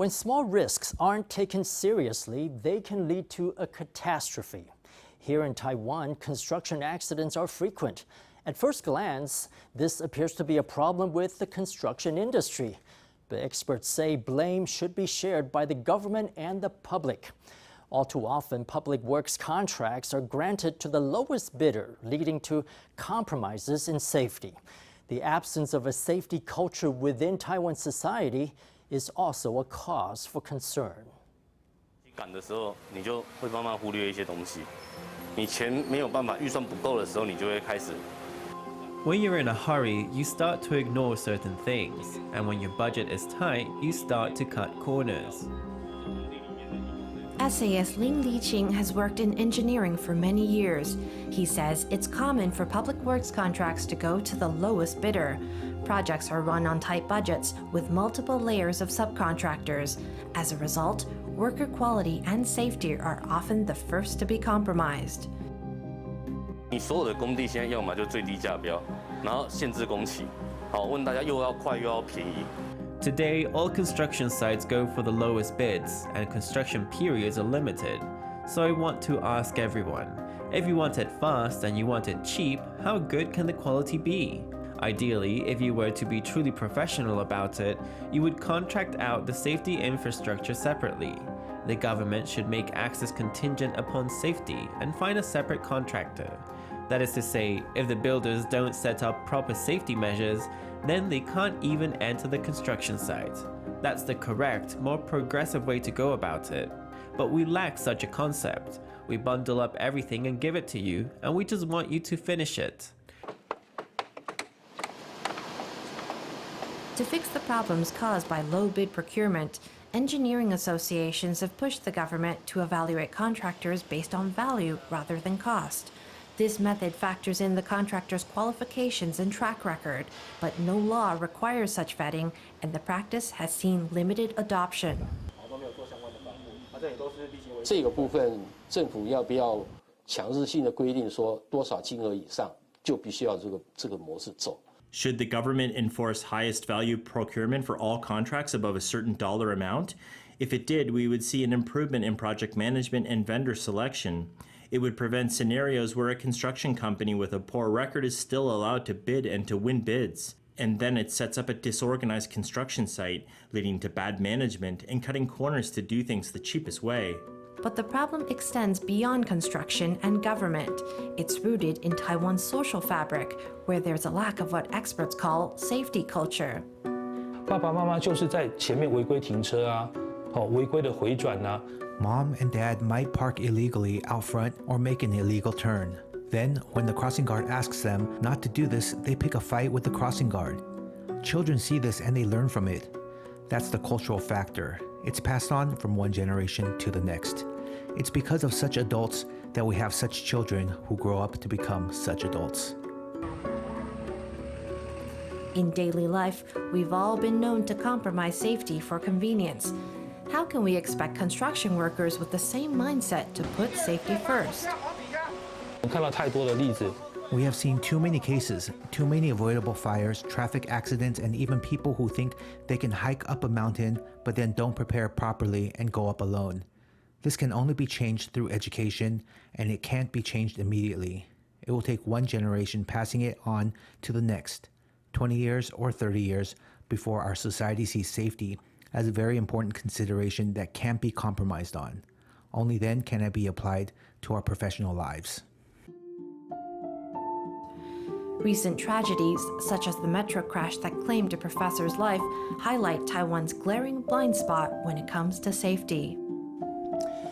When small risks aren't taken seriously, they can lead to a catastrophe. Here in Taiwan, construction accidents are frequent. At first glance, this appears to be a problem with the construction industry. But experts say blame should be shared by the government and the public. All too often, public works contracts are granted to the lowest bidder, leading to compromises in safety. The absence of a safety culture within Taiwan society is also a cause for concern. 赶的时候，你就会慢慢忽略一些东西。你钱没有办法，预算不够的时候，你就会开始。 When you're in a hurry, you start to ignore certain things, and when your budget is tight, you start to cut corners. Essayist Lin Li-ching has worked in engineering for many years. He says it's common for public works contracts to go to the lowest bidder. Projects are run on tight budgets with multiple layers of subcontractors. As a result, worker quality and safety are often the first to be compromised. 你所有的工地现在要么就最低价标，然后限制工期。好，问大家又要快又要便宜。 Today, all construction sites go for the lowest bids, and construction periods are limited. So I want to ask everyone, if you want it fast and you want it cheap, how good can the quality be? Ideally, if you were to be truly professional about it, you would contract out the safety infrastructure separately. The government should make access contingent upon safety and find a separate contractor. That is to say, if the builders don't set up proper safety measures, then they can't even enter the construction site. That's the correct, more progressive way to go about it. But we lack such a concept. We bundle up everything and give it to you, and we just want you to finish it. To fix the problems caused by low-bid procurement, engineering associations have pushed the government to evaluate contractors based on value rather than cost. This method factors in the contractor's qualifications and track record, but no law requires such vetting, and the practice has seen limited adoption. 这个部分政府要不要强制性的规定说多少金额以上就必须要这个模式走？ Should the government enforce highest value procurement for all contracts above a certain dollar amount? If it did, we would see an improvement in project management and vendor selection. It would prevent scenarios where a construction company with a poor record is still allowed to bid and to win bids. And then it sets up a disorganized construction site, leading to bad management and cutting corners to do things the cheapest way. But the problem extends beyond construction and government. It's rooted in Taiwan's social fabric, where there's a lack of what experts call safety culture. 爸爸妈妈就是在前面违规停车啊，违规的回转啊。 Mom and dad might park illegally out front or make an illegal turn. Then, when the crossing guard asks them not to do this, they pick a fight with the crossing guard. Children see this and they learn from it. That's the cultural factor. It's passed on from one generation to the next. It's because of such adults that we have such children who grow up to become such adults. In daily life, we've all been known to compromise safety for convenience. How can we expect construction workers with the same mindset to put safety first? 我看到太多的例子。 We have seen too many cases, too many avoidable fires, traffic accidents, and even people who think they can hike up a mountain but then don't prepare properly and go up alone. This can only be changed through education, and it can't be changed immediately. It will take one generation passing it on to the next, 20 years or 30 years, before our society sees safety as a very important consideration that can't be compromised on. Only then can it be applied to our professional lives. Recent tragedies, such as the metro crash that claimed a professor's life, highlight Taiwan's glaring blind spot when it comes to safety.